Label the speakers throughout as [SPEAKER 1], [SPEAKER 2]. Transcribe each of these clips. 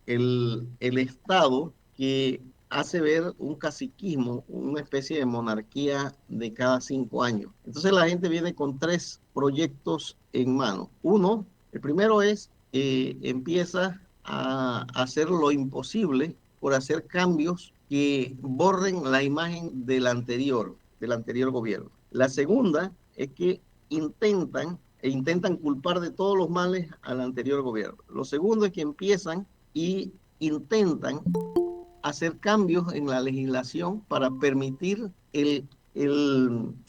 [SPEAKER 1] el Estado que hace ver un caciquismo, una especie de monarquía de cada 5 años. Entonces la gente viene con tres proyectos en mano. Uno, el primero es, empieza a hacer lo imposible por hacer cambios que borren la imagen del anterior gobierno. La segunda es que intentan culpar de todos los males al anterior gobierno. Lo segundo es que empiezan y intentan hacer cambios en la legislación para permitir el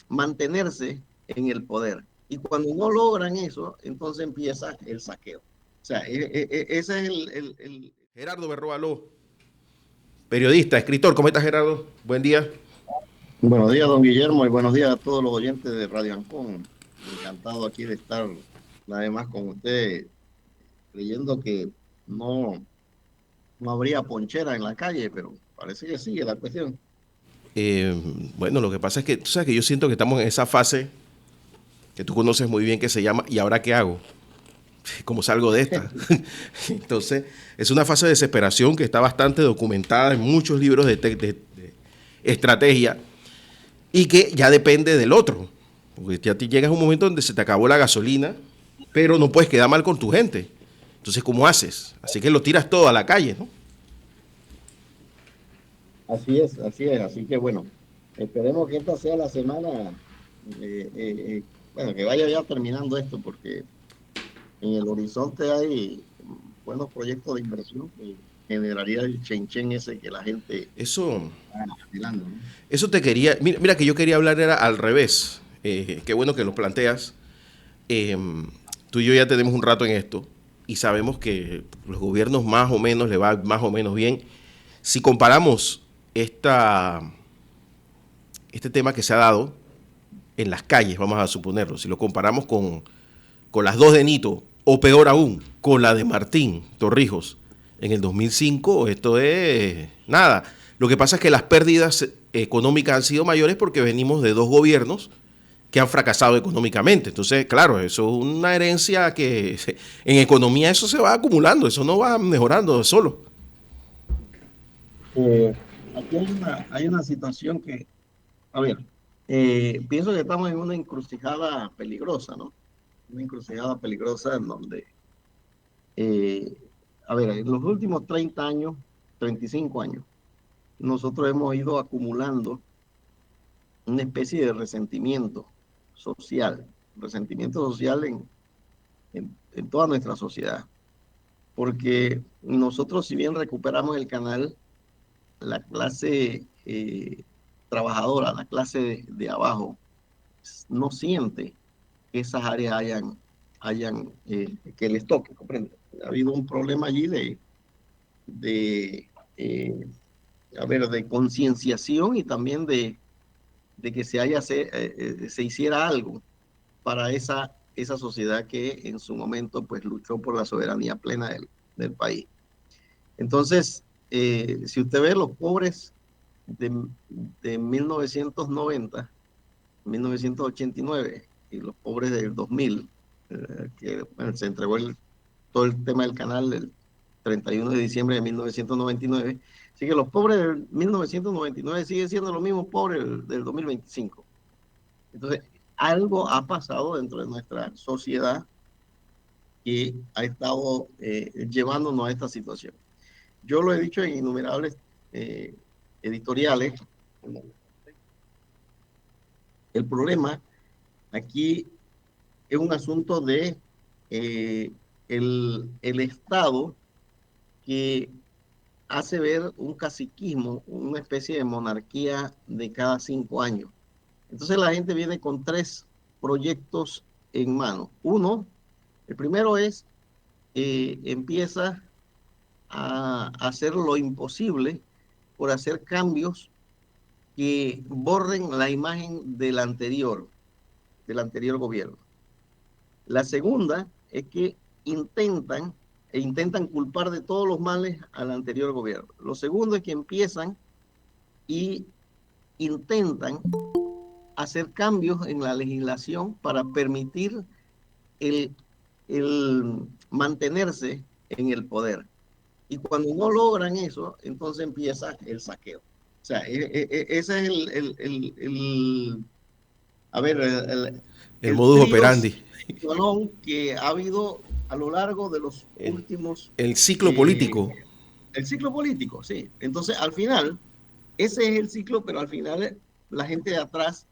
[SPEAKER 1] mantenerse en el poder. Y cuando no logran eso, entonces empieza el saqueo. O sea, ese es
[SPEAKER 2] Gerardo Berroaló, periodista, escritor. ¿Cómo estás, Gerardo? Buen día.
[SPEAKER 1] Buenos días, don Guillermo, y buenos días a todos los oyentes de Radio Ancón. Encantado aquí de estar nada más con usted, creyendo que no, no habría ponchera en la calle, pero parece que sigue la cuestión.
[SPEAKER 2] Eh, bueno, lo que pasa es que tú sabes que yo siento que estamos en esa fase que tú conoces muy bien que se llama ¿y ahora qué hago? ¿Cómo salgo de esta? Entonces, es una fase de desesperación que está bastante documentada en muchos libros de estrategia y que ya depende del otro. Porque ya te llegas a un momento donde se te acabó la gasolina, pero no puedes quedar mal con tu gente. Entonces, ¿cómo haces? Así que lo tiras todo a la calle, ¿no?
[SPEAKER 1] Así es, así es. Así que bueno, esperemos que esta sea la semana, bueno, que vaya ya terminando esto, porque en el horizonte hay buenos proyectos de inversión que generaría el chenchen ese que la gente
[SPEAKER 2] Eso,
[SPEAKER 1] está anhelando, ¿no?
[SPEAKER 2] eso te quería. Mira que yo quería hablar era al revés. Qué bueno que lo planteas. Eh, Tú y yo ya tenemos un rato en esto y sabemos que los gobiernos más o menos le va más o menos bien. Si comparamos este tema que se ha dado en las calles, vamos a suponerlo, si lo comparamos con las dos de Nito, o peor aún, con la de Martín Torrijos en el 2005, esto es nada. Lo que pasa es que las pérdidas económicas han sido mayores porque venimos de dos gobiernos que han fracasado económicamente. Entonces, claro, eso es una herencia que en economía eso se va acumulando, eso no va mejorando solo.
[SPEAKER 1] Eh, Aquí hay una situación que, a ver, pienso que estamos en una encrucijada peligrosa, ¿no? Una encrucijada peligrosa en donde, eh, a ver, en los últimos 30 años, 35 años, nosotros hemos ido acumulando una especie de resentimiento social en toda nuestra sociedad, porque nosotros si bien recuperamos el canal, la clase trabajadora, la clase de abajo, no siente que esas áreas que les toque, ¿comprende? Ha habido un problema allí de eh, a ver, de concienciación y también de que se hiciera algo para esa sociedad que en su momento pues luchó por la soberanía plena del país. Entonces, si usted ve los pobres de, de 1990, 1989 y los pobres del 2000, que bueno, se entregó todo el tema del canal el 31 de diciembre de 1999. Así que los pobres del 1999 siguen siendo los mismos pobres del 2025. Entonces, algo ha pasado dentro de nuestra sociedad que ha estado llevándonos a esta situación. Yo lo he dicho en innumerables eh, editoriales. El problema aquí es un asunto de eh, el Estado que hace ver un caciquismo, una especie de monarquía de cada 5 años. Entonces la gente viene con tres proyectos en mano. Uno, el primero es, empieza a hacer lo imposible por hacer cambios que borren la imagen del anterior gobierno. La segunda es que intentan culpar de todos los males al anterior gobierno. Lo segundo es que empiezan y intentan hacer cambios en la legislación para permitir el mantenerse en el poder. Y cuando no logran eso, entonces empieza el saqueo. O sea, ese es a ver,
[SPEAKER 2] El
[SPEAKER 1] el
[SPEAKER 2] modus
[SPEAKER 1] trío
[SPEAKER 2] operandi,
[SPEAKER 1] que ha habido a lo largo de los
[SPEAKER 2] el,
[SPEAKER 1] últimos,
[SPEAKER 2] el ciclo
[SPEAKER 1] eh,
[SPEAKER 2] político.
[SPEAKER 1] el ciclo político, sí. Entonces, al final, ese es el ciclo, pero al final la gente de atrás,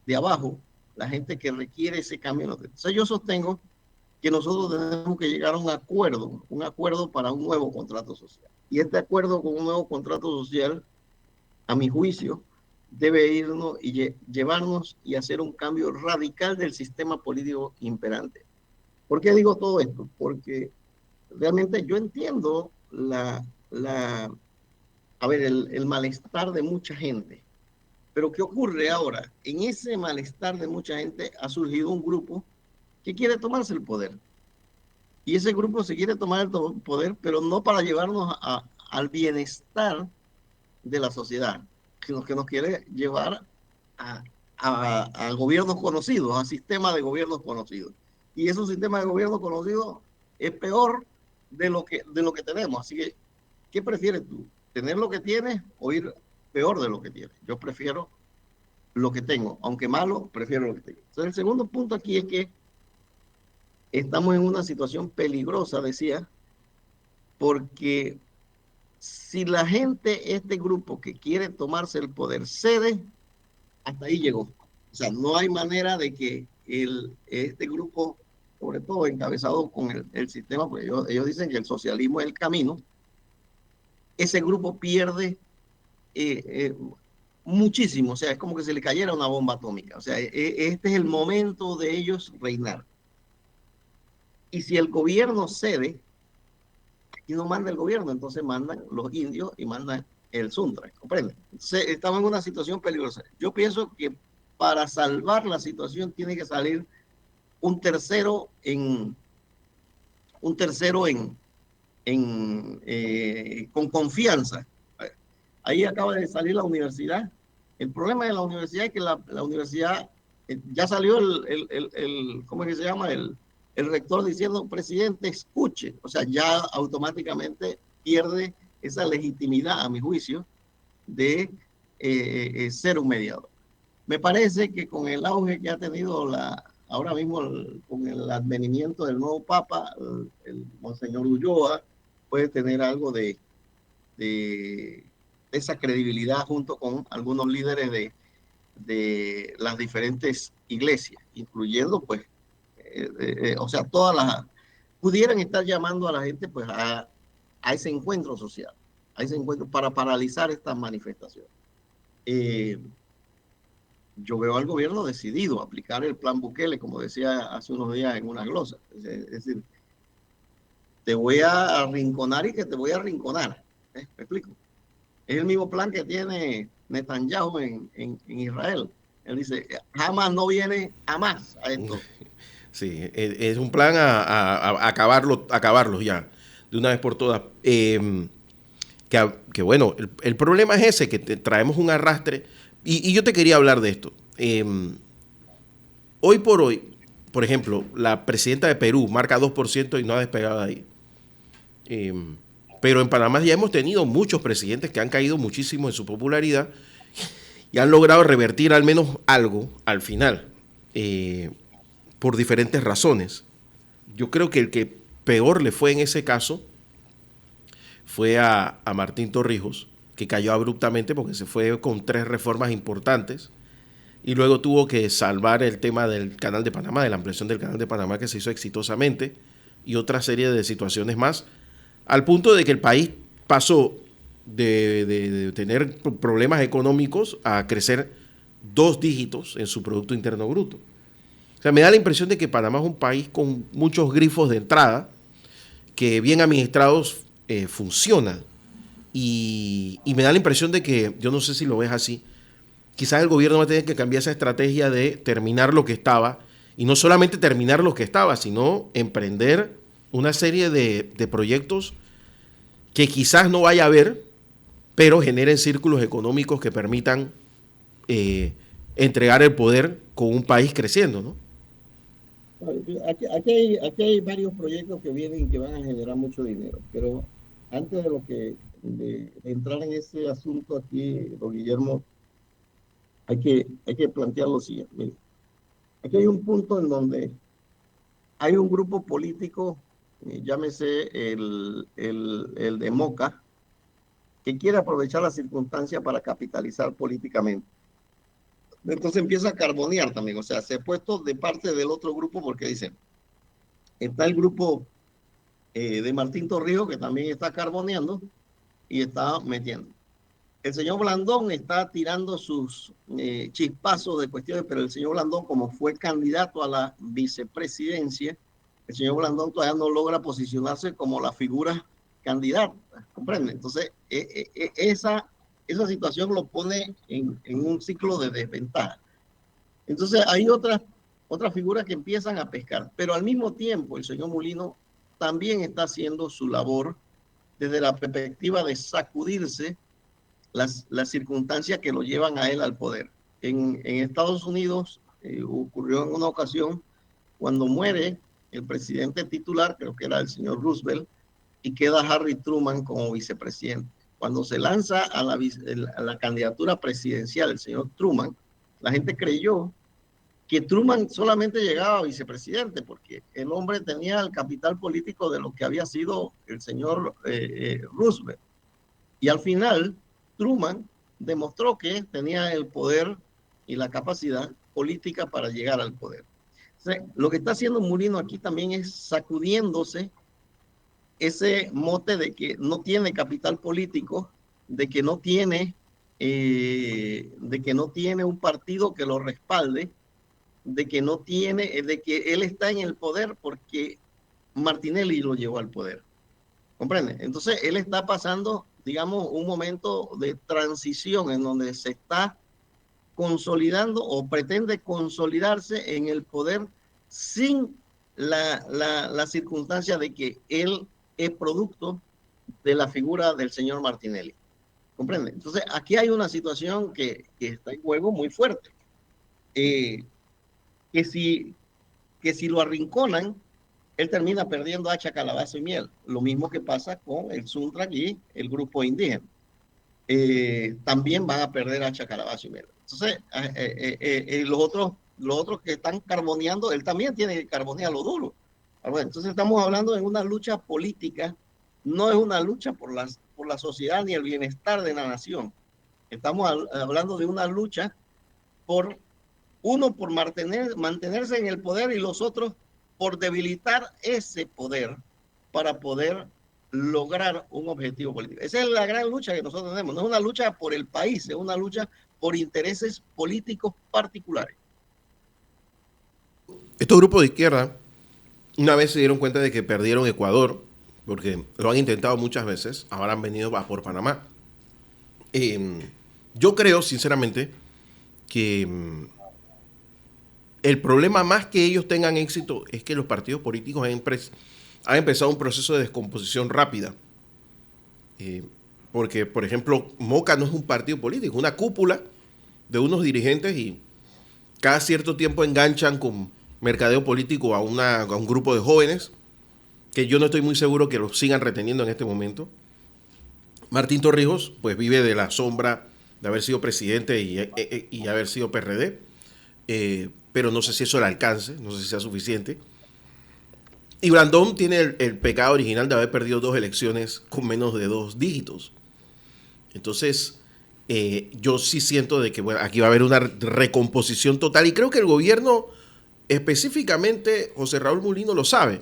[SPEAKER 1] de abajo, la gente que requiere ese cambio. Entonces, yo sostengo que nosotros tenemos que llegar a un acuerdo para un nuevo contrato social. Y este acuerdo con un nuevo contrato social, a mi juicio, debe irnos y llevarnos y hacer un cambio radical del sistema político imperante. ¿Por qué digo todo esto? Porque realmente yo entiendo el malestar de mucha gente. Pero ¿qué ocurre ahora? En ese malestar de mucha gente ha surgido un grupo que quiere tomarse el poder. Y ese grupo se quiere tomar el poder, pero no para llevarnos al bienestar de la sociedad, sino que nos quiere llevar a, a gobiernos conocidos, a sistemas de gobiernos conocidos. Y esos sistemas de gobierno conocidos es peor de lo que tenemos. Así que, ¿qué prefieres tú? ¿Tener lo que tienes o ir peor de lo que tienes? Yo prefiero lo que tengo, aunque malo, prefiero lo que tengo. Entonces, el segundo punto aquí es que estamos en una situación peligrosa, decía, porque si la gente, este grupo que quiere tomarse el poder, cede, hasta ahí llegó. O sea, no hay manera de que este grupo, sobre todo encabezado con el sistema, porque ellos dicen que el socialismo es el camino, ese grupo pierde eh, eh, muchísimo. O sea, es como que se le cayera una bomba atómica. O sea, este es el momento de ellos reinar. Y si el gobierno cede, aquí no manda el gobierno, entonces mandan los indios y mandan el Suntra, ¿comprende? Entonces, estamos en una situación peligrosa. Yo pienso que para salvar la situación tiene que salir un tercero en un tercero con confianza. Ahí acaba de salir la universidad. El problema de la universidad es que la universidad ya salió ¿cómo es que se llama? El rector diciendo, presidente, escuche. O sea, ya automáticamente pierde esa legitimidad, a mi juicio, de ser un mediador. Me parece que con el auge que ha tenido ahora mismo con el advenimiento del nuevo Papa, el Monseñor Ulloa, puede tener algo de esa credibilidad junto con algunos líderes de las diferentes iglesias, incluyendo pues, o sea, pudieran estar llamando a la gente pues a ese encuentro social, a ese encuentro para paralizar estas manifestaciones. Eh, yo veo al gobierno decidido a aplicar el plan Bukele, como decía hace unos días en una glosa. Es decir, te voy a arrinconar y que te voy a arrinconar. ¿Me explico? Es el mismo plan que tiene Netanyahu en Israel. Él dice, jamás no viene a más a esto.
[SPEAKER 2] Sí, es un plan a acabarlos ya, de una vez por todas. Que bueno, el problema es ese, que traemos un arrastre. Y yo te quería hablar de esto. Hoy por hoy, por ejemplo, la presidenta de Perú marca 2% y no ha despegado de ahí. Eh, pero en Panamá ya hemos tenido muchos presidentes que han caído muchísimo en su popularidad y han logrado revertir al menos algo al final, por diferentes razones. Yo creo que el que peor le fue en ese caso fue a Martín Torrijos, que cayó abruptamente porque se fue con 3 reformas importantes y luego tuvo que salvar el tema del Canal de Panamá, de la ampliación del Canal de Panamá que se hizo exitosamente y otra serie de situaciones más, al punto de que el país pasó de tener problemas económicos a crecer 2 dígitos en su Producto Interno Bruto. O sea, me da la impresión de que Panamá es un país con muchos grifos de entrada que bien administrados funcionan. Y me da la impresión de que, yo no sé si lo ves así, quizás el gobierno va a tener que cambiar esa estrategia de terminar lo que estaba, y no solamente terminar lo que estaba, sino emprender una serie de proyectos que quizás no vaya a haber, pero generen círculos económicos que permitan eh, entregar el poder con un país creciendo, ¿no?
[SPEAKER 1] Aquí hay varios proyectos que vienen y que van a generar mucho dinero, pero antes de lo que de entrar en ese asunto aquí, don Guillermo, hay que plantear lo siguiente. Mire, aquí hay un punto en donde hay un grupo político, llámese el de Moca, que quiere aprovechar la circunstancia para capitalizar políticamente. Entonces empieza a carbonear también, o sea, se ha puesto de parte del otro grupo porque dice, está el grupo de Martín Torrijos que también está carboneando y está metiendo. El señor Blandón está tirando sus chispazos de cuestiones, pero el señor Blandón, como fue candidato a la vicepresidencia, el señor Blandón todavía no logra posicionarse como la figura candidata, ¿comprende? Entonces, esa situación lo pone en un ciclo de desventaja. Entonces, hay otras figuras que empiezan a pescar, pero al mismo tiempo el señor Mulino también está haciendo su labor desde la perspectiva de sacudirse las circunstancias que lo llevan a él al poder. En Estados Unidos ocurrió en una ocasión cuando muere el presidente titular, creo que era el señor Roosevelt, y queda Harry Truman como vicepresidente. Cuando se lanza a la candidatura presidencial el señor Truman, la gente creyó que Truman solamente llegaba a vicepresidente, porque el hombre tenía el capital político de lo que había sido el señor Roosevelt. Y al final, Truman demostró que tenía el poder y la capacidad política para llegar al poder. O sea, lo que está haciendo Murino aquí también es sacudiéndose ese mote de que no tiene capital político, de que no tiene un partido que lo respalde, de que él está en el poder porque Martinelli lo llevó al poder. ¿Comprende? Entonces, él está pasando, digamos, un momento de transición en donde se está consolidando o pretende consolidarse en el poder sin la circunstancia de que él es producto de la figura del señor Martinelli. ¿Comprende? Entonces, aquí hay una situación que está en juego muy fuerte. Eh, que, si, que si lo arrinconan, él termina perdiendo hacha, calabazo y miel. Lo mismo que pasa con el Suntra y el grupo indígena. También van a perder hacha, calabazo y miel. Entonces, los otros que están carboneando, él también tiene que carbonear lo duro. Bueno, entonces estamos hablando de una lucha política, no es una lucha por la sociedad ni el bienestar de la nación. Estamos hablando de una lucha por por mantenerse en el poder y los otros por debilitar ese poder para poder lograr un objetivo político. Esa es la gran lucha que nosotros tenemos. No es una lucha por el país, es una lucha por intereses políticos particulares.
[SPEAKER 2] Estos grupos de izquierda una vez se dieron cuenta de que perdieron Ecuador, porque lo han intentado muchas veces, ahora han venido a por Panamá. Eh, yo creo, sinceramente, que el problema más que ellos tengan éxito es que los partidos políticos han empezado un proceso de descomposición rápida. Eh, porque, por ejemplo, Moca no es un partido político, es una cúpula de unos dirigentes y cada cierto tiempo enganchan con mercadeo político a un grupo de jóvenes que yo no estoy muy seguro que los sigan reteniendo en este momento. Martín Torrijos, pues vive de la sombra de haber sido presidente y haber sido PRD, pero no sé si eso le alcance, no sé si sea suficiente. Y Blandón tiene el pecado original de haber perdido 2 elecciones con menos de 2 dígitos. Entonces, yo sí siento de que bueno, aquí va a haber una recomposición total y creo que el gobierno, específicamente José Raúl Mulino, lo sabe.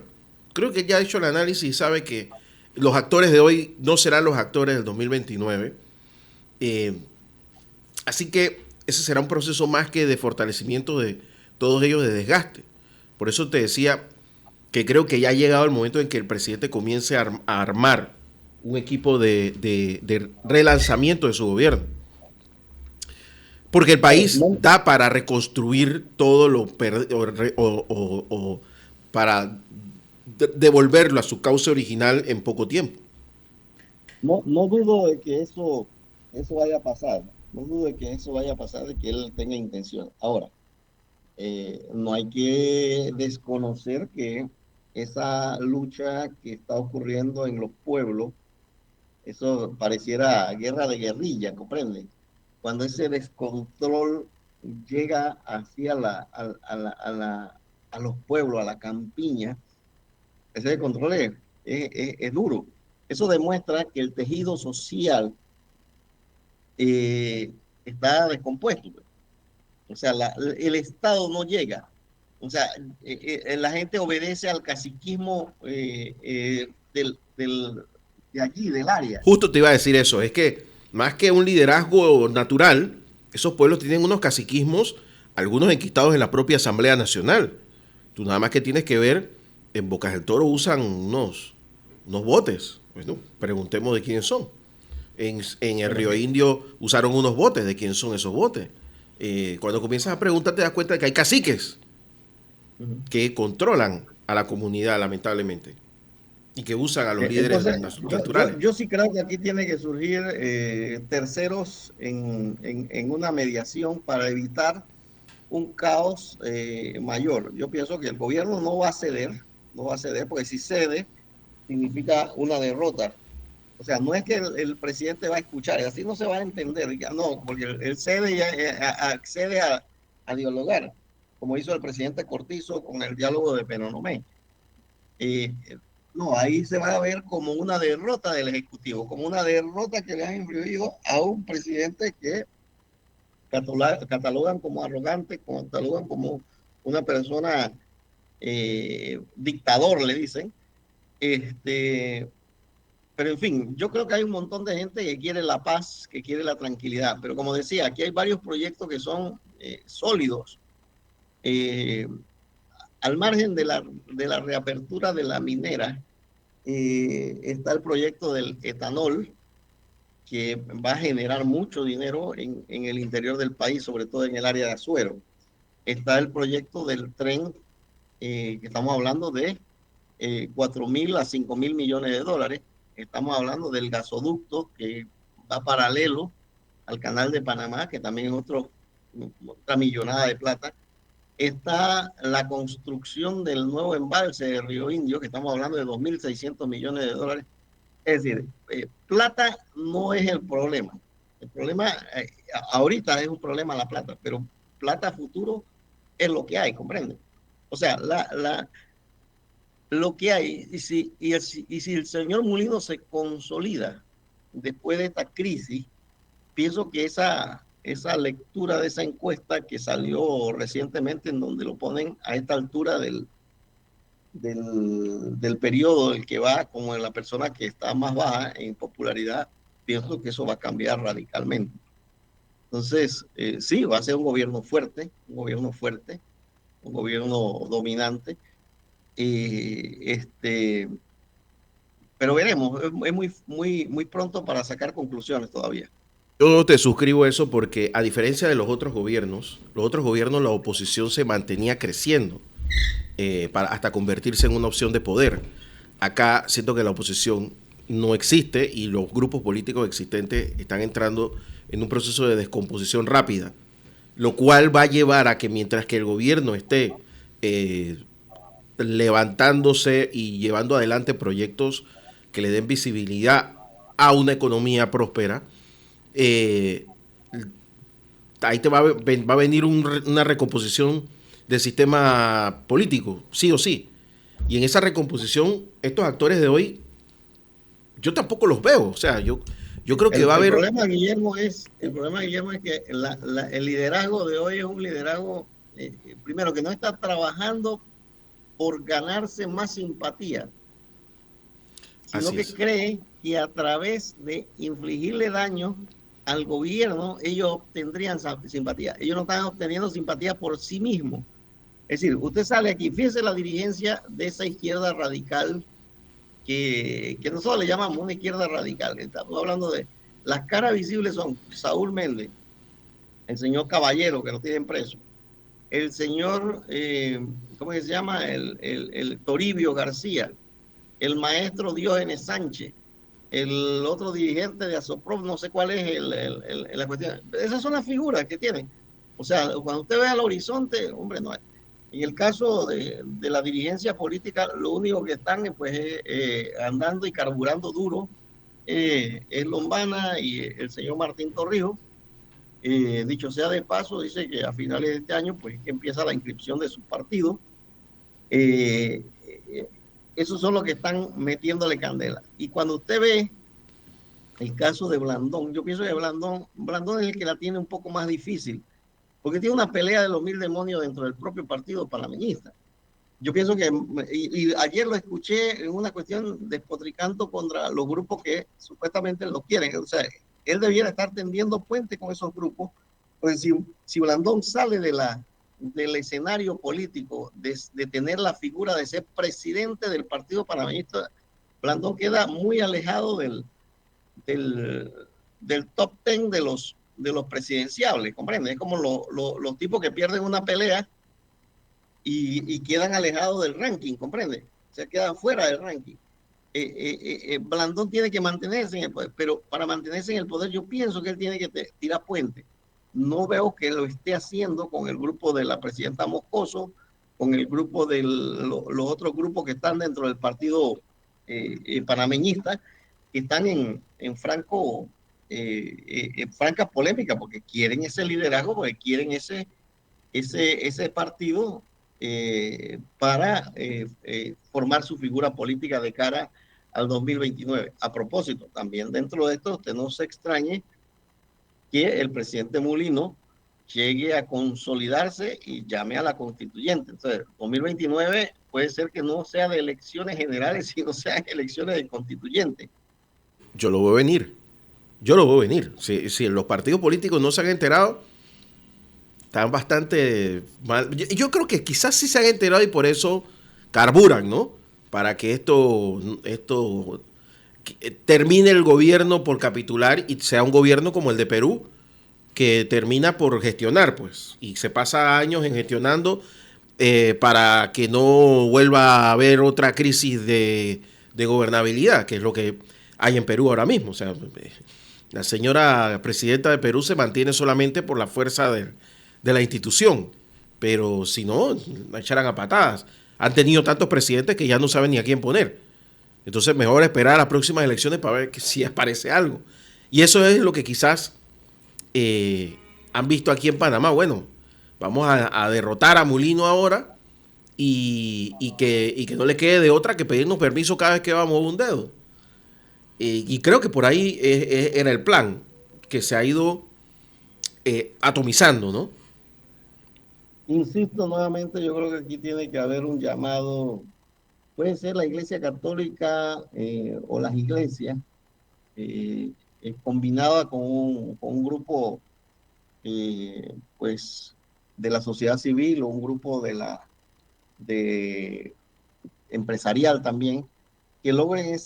[SPEAKER 2] Creo que ya ha hecho el análisis y sabe que los actores de hoy no serán los actores del 2029. Eh, Así que ese será un proceso más que de fortalecimiento de todos ellos, de desgaste. Por eso te decía que creo que ya ha llegado el momento en que el presidente comience a armar un equipo de relanzamiento de su gobierno. Porque el país
[SPEAKER 1] No,
[SPEAKER 2] da para reconstruir todo lo o para devolverlo a su cauce original en poco tiempo.
[SPEAKER 1] no dudo de que eso vaya a pasar. No dudo de que eso vaya a pasar, de que él tenga intención. Ahora, no hay que desconocer que esa lucha que está ocurriendo en los pueblos Eso pareciera guerra de guerrilla, ¿comprende? Cuando ese descontrol llega hacia a los pueblos, a la campiña, ese descontrol es duro. Eso demuestra que el tejido social eh, está descompuesto, pues. O sea, el Estado no llega. O sea, la gente obedece al caciquismo de allí, del área.
[SPEAKER 2] Justo te iba a decir eso, es que más que un liderazgo natural, esos pueblos tienen unos caciquismos, algunos enquistados en la propia Asamblea Nacional. Tú nada más que tienes que ver, en Bocas del Toro usan unos botes. Bueno, preguntemos de quiénes son. En el
[SPEAKER 1] Bueno,
[SPEAKER 2] Río Indio usaron unos botes, de quién son esos botes. Cuando comienzas a preguntar te das cuenta de que hay caciques que controlan a la comunidad, lamentablemente, y que usan a los líderes
[SPEAKER 1] entonces,
[SPEAKER 2] naturales.
[SPEAKER 1] yo sí creo que aquí tiene que surgir terceros en una mediación para evitar un caos mayor. Yo pienso que el gobierno no va a ceder, no va a ceder, porque si cede, significa una derrota. O sea, no es que el presidente va a escuchar, así no se va a entender, ya no, porque él cede ya, accede a dialogar, como hizo el presidente Cortizo con el diálogo de Penonomé. Eh, no, ahí se va a ver como una derrota del Ejecutivo, como una derrota que le han influido a un presidente que catalogan como arrogante, catalogan como una persona dictador, le dicen. Este, pero en fin, yo creo que hay un montón de gente que quiere la paz, que quiere la tranquilidad. Pero como decía, aquí hay varios proyectos que son sólidos. Eh, Al margen de la reapertura de la minera, está el proyecto del etanol, que va a generar mucho dinero en el interior del país, sobre todo en el área de Azuero. Está el proyecto del tren, que estamos hablando de 4.000 a 5.000 millones de dólares. Estamos hablando del gasoducto que va paralelo al canal de Panamá, que también es otra millonada de plata. Está la construcción del nuevo embalse de Río Indio, que estamos hablando de 2.600 millones de dólares. Es decir, plata no es el problema. El problema ahorita es un problema la plata, pero plata futuro es lo que hay, ¿comprende? O sea, lo que hay, y si el señor Mulino se consolida después de esta crisis, pienso que esa lectura de esa encuesta que salió recientemente, en donde lo ponen a esta altura del periodo del que va como la persona que está más baja en popularidad, pienso que eso va a cambiar radicalmente. Entonces, sí, va a ser un gobierno fuerte, un gobierno dominante. Este, pero veremos, es muy pronto para sacar conclusiones todavía.
[SPEAKER 2] Yo te suscribo eso porque a diferencia de los otros gobiernos la oposición se mantenía creciendo hasta convertirse en una opción de poder. Acá siento que la oposición no existe y los grupos políticos existentes están entrando en un proceso de descomposición rápida, lo cual va a llevar a que mientras que el gobierno esté levantándose y llevando adelante proyectos que le den visibilidad a una economía próspera, eh, ahí va a venir una recomposición del sistema político, sí o sí. Y en esa recomposición, estos actores de hoy, yo tampoco los veo. O sea, yo creo que va a
[SPEAKER 1] El
[SPEAKER 2] haber...
[SPEAKER 1] problema, Guillermo, el problema, Guillermo, es que el liderazgo de hoy es un liderazgo, primero, que no está trabajando por ganarse más simpatía, sino
[SPEAKER 2] Así
[SPEAKER 1] que
[SPEAKER 2] es.
[SPEAKER 1] cree que a través de infligirle daño al gobierno, ellos obtendrían simpatía. Ellos no están obteniendo simpatía por sí mismos. Es decir, usted sale aquí, fíjese la dirigencia de esa izquierda radical que nosotros le llamamos una izquierda radical. Estamos hablando de las caras visibles son Saúl Méndez, el señor Caballero, que lo tienen preso, el señor, ¿cómo se llama? El Toribio García, el maestro Diógenes Sánchez, el otro dirigente de Asoprov, no sé cuál es la cuestión. Esas son las figuras que tienen. O sea, cuando usted ve al horizonte, hombre, no hay. En el caso de la dirigencia política, lo único que están pues, andando y carburando duro es Lombana y el señor Martín Torrijos. Dicho sea de paso, dice que a finales de este año pues que empieza la inscripción de su partido. Esos son los que están metiéndole candela. Y cuando usted ve el caso de Blandón, yo pienso que Blandón es el que la tiene un poco más difícil, porque tiene una pelea de los mil demonios dentro del propio partido panameñista. Yo pienso que, y ayer lo escuché en una cuestión despotricando contra los grupos que supuestamente lo quieren. O sea, él debiera estar tendiendo puente con esos grupos, pues si Blandón sale del escenario político, de tener la figura de ser presidente del partido panameñista, Blandón queda muy alejado del top 10 de los presidenciables, ¿comprende? Es como los tipos que pierden una pelea y quedan alejados del ranking, ¿comprende? O sea, quedan fuera del ranking. Blandón tiene que mantenerse en el poder, pero para mantenerse en el poder yo pienso que él tiene que tirar puente. No veo que lo esté haciendo con el grupo de la presidenta Moscoso, con el grupo de los otros grupos que están dentro del partido panameñista, que están en franca polémica, porque quieren ese liderazgo, porque quieren ese partido para formar su figura política de cara al 2029. A propósito, también dentro de esto, usted no se extrañe que el presidente Mulino llegue a consolidarse y llame a la constituyente. Entonces, 2029 puede ser que no sea de elecciones generales, sino sean elecciones de constituyente.
[SPEAKER 2] Yo lo veo venir. Yo lo veo venir. Si los partidos políticos no se han enterado, están bastante mal. Yo creo que quizás sí se han enterado y por eso carburan, ¿no? Para que esto termine el gobierno por capitular y sea un gobierno como el de Perú, que termina por gestionar, pues, y se pasa años en gestionando para que no vuelva a haber otra crisis de gobernabilidad, que es lo que hay en Perú ahora mismo. O sea, la señora presidenta de Perú se mantiene solamente por la fuerza de la institución, pero si no, la echarán a patadas. Han tenido tantos presidentes que ya no saben ni a quién poner. Entonces mejor esperar a las próximas elecciones para ver si aparece algo. Y eso es lo que quizás han visto aquí en Panamá. Bueno, vamos a derrotar a Mulino ahora y que no le quede de otra que pedirnos permiso cada vez que vamos a mover un dedo. Y creo que por ahí era el plan, que se ha ido atomizando, ¿no?
[SPEAKER 1] Insisto nuevamente, yo creo que aquí tiene que haber un llamado, puede ser la Iglesia Católica o las iglesias, combinada con un grupo pues de la sociedad civil o un grupo de empresarial también, que logren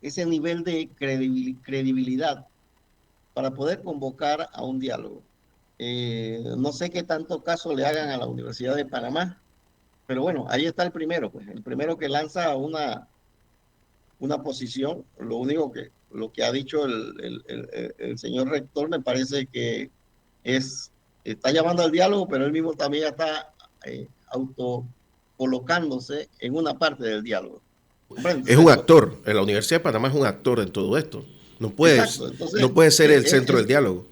[SPEAKER 1] ese nivel de credibilidad para poder convocar a un diálogo. No sé qué tanto caso le hagan a la Universidad de Panamá, pero bueno, ahí está el primero, pues, el primero que lanza una posición. Lo que ha dicho el señor rector me parece que está llamando al diálogo, pero él mismo también está auto colocándose en una parte del diálogo.
[SPEAKER 2] Es un actor. En la Universidad de Panamá es un actor en todo esto.
[SPEAKER 1] Exacto. Entonces,
[SPEAKER 2] no puede ser el centro del diálogo.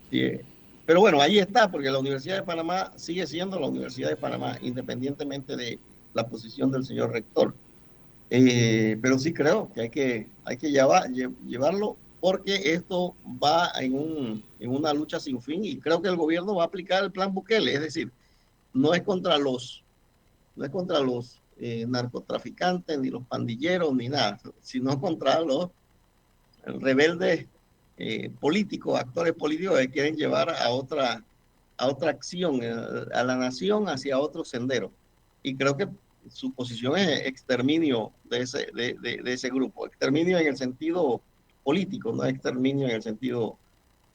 [SPEAKER 1] Sí, pero bueno, ahí está, porque la Universidad de Panamá sigue siendo la Universidad de Panamá, independientemente de la posición del señor rector. Pero sí creo que hay que llevarlo, porque esto va en una lucha sin fin, y creo que el gobierno va a aplicar el plan Bukele. Es decir, no es contra los narcotraficantes, ni los pandilleros, ni nada, sino contra los rebeldes políticos, actores políticos que quieren llevar a otra acción, a la nación hacia otro sendero. Y creo que su posición es exterminio de ese grupo, exterminio en el sentido político, no exterminio en el sentido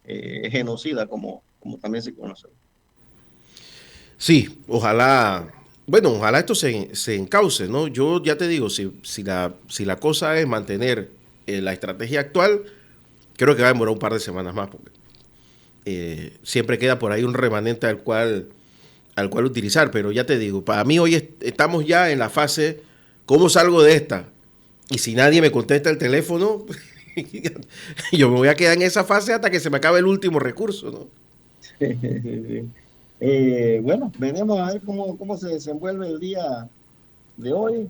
[SPEAKER 1] genocida, como también se conoce.
[SPEAKER 2] Sí, ojalá esto se encauce, ¿no? Yo ya te digo, si la cosa es mantener la estrategia actual, creo que va a demorar un par de semanas más, porque siempre queda por ahí un remanente al cual utilizar. Pero ya te digo, para mí hoy estamos ya en la fase, ¿cómo salgo de esta? Y si nadie me contesta el teléfono, Yo me voy a quedar en esa fase hasta que se me acabe el último recurso, ¿no?
[SPEAKER 1] Bueno, veremos a ver cómo se desenvuelve el día de hoy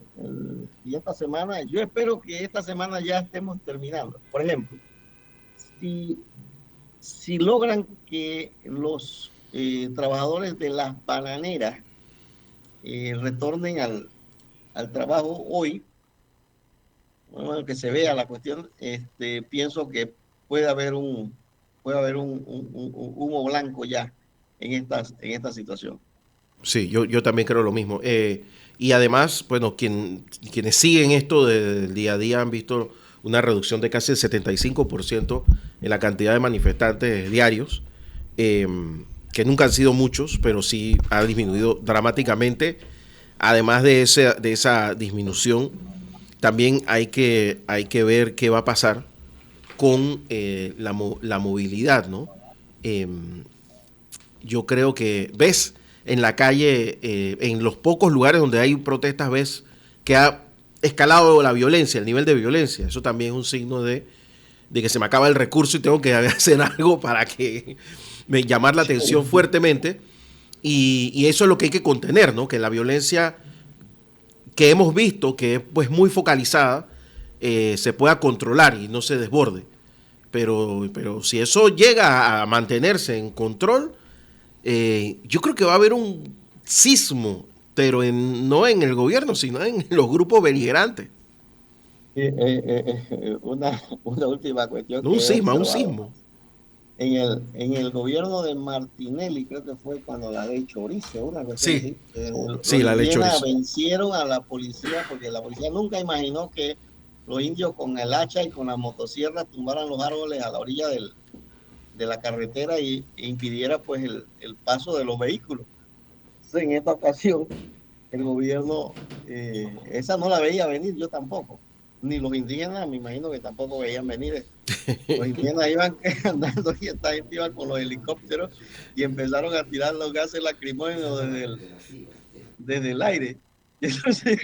[SPEAKER 1] y esta semana. Yo espero que esta semana ya estemos terminando. Por ejemplo, si, si logran que los trabajadores de las bananeras retornen al trabajo hoy, bueno, que se vea la cuestión, pienso que puede haber un humo blanco ya en esta situación.
[SPEAKER 2] Sí, yo también creo lo mismo. Y además, bueno, quienes siguen esto del día a día han visto una reducción de casi el 75% en la cantidad de manifestantes diarios, eh, que nunca han sido muchos, pero sí ha disminuido dramáticamente. Además de esa disminución, también hay que ver qué va a pasar con la movilidad, ¿no? Eh, yo creo que ves en la calle, en los pocos lugares donde hay protestas, ves que ha escalado la violencia, el nivel de violencia. Eso también es un signo de que se me acaba el recurso y tengo que hacer algo para que me llamar la atención fuertemente. Y eso es lo que hay que contener, ¿no? Que la violencia que hemos visto, que es pues muy focalizada, se pueda controlar y no se desborde. Pero si eso llega a mantenerse en control, yo creo que va a haber un sismo, pero no en el gobierno, sino en los grupos beligerantes.
[SPEAKER 1] Una última cuestión
[SPEAKER 2] No un
[SPEAKER 1] que he
[SPEAKER 2] sisma, un
[SPEAKER 1] observado.
[SPEAKER 2] sismo.
[SPEAKER 1] En el gobierno de Martinelli, creo que fue cuando la ley Chorizo, una cuestión
[SPEAKER 2] Sí,
[SPEAKER 1] así,
[SPEAKER 2] sí,
[SPEAKER 1] los
[SPEAKER 2] la ley
[SPEAKER 1] indígenas
[SPEAKER 2] chorizo.
[SPEAKER 1] vencieron a la policía porque la policía nunca imaginó que los indios con el hacha y con la motosierra tumbaran los árboles a la orilla de la carretera e impidiera pues el paso de los vehículos. Entonces, en esta ocasión, el gobierno, esa no la veía venir, yo tampoco. Ni los indígenas, me imagino que tampoco veían venir esto. Los indígenas iban andando y esta gente iba con los helicópteros y empezaron a tirar los gases lacrimógenos desde el aire. Entonces,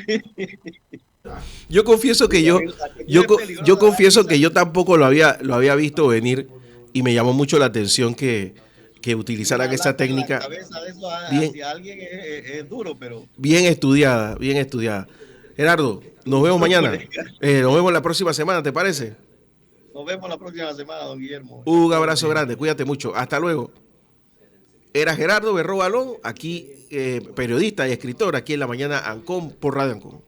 [SPEAKER 2] Yo confieso que
[SPEAKER 1] la cuestión es
[SPEAKER 2] yo
[SPEAKER 1] peligrosa, ¿verdad?
[SPEAKER 2] confieso que yo tampoco lo había visto venir y me llamó mucho la atención que utilizaran
[SPEAKER 1] Una
[SPEAKER 2] esa
[SPEAKER 1] lata en la
[SPEAKER 2] técnica
[SPEAKER 1] cabeza de eso
[SPEAKER 2] bien,
[SPEAKER 1] hacia alguien es duro, pero
[SPEAKER 2] bien estudiada, bien estudiada. Gerardo, nos vemos
[SPEAKER 1] no
[SPEAKER 2] mañana.
[SPEAKER 1] puede.
[SPEAKER 2] Nos vemos la próxima semana, ¿te parece?
[SPEAKER 1] Nos vemos la próxima semana, don Guillermo.
[SPEAKER 2] Un
[SPEAKER 1] Encantado
[SPEAKER 2] abrazo
[SPEAKER 1] de...
[SPEAKER 2] grande, cuídate mucho. Hasta luego. Era Gerardo Berro Balón, aquí periodista y escritor, aquí en la mañana Ancon por Radio Ancon.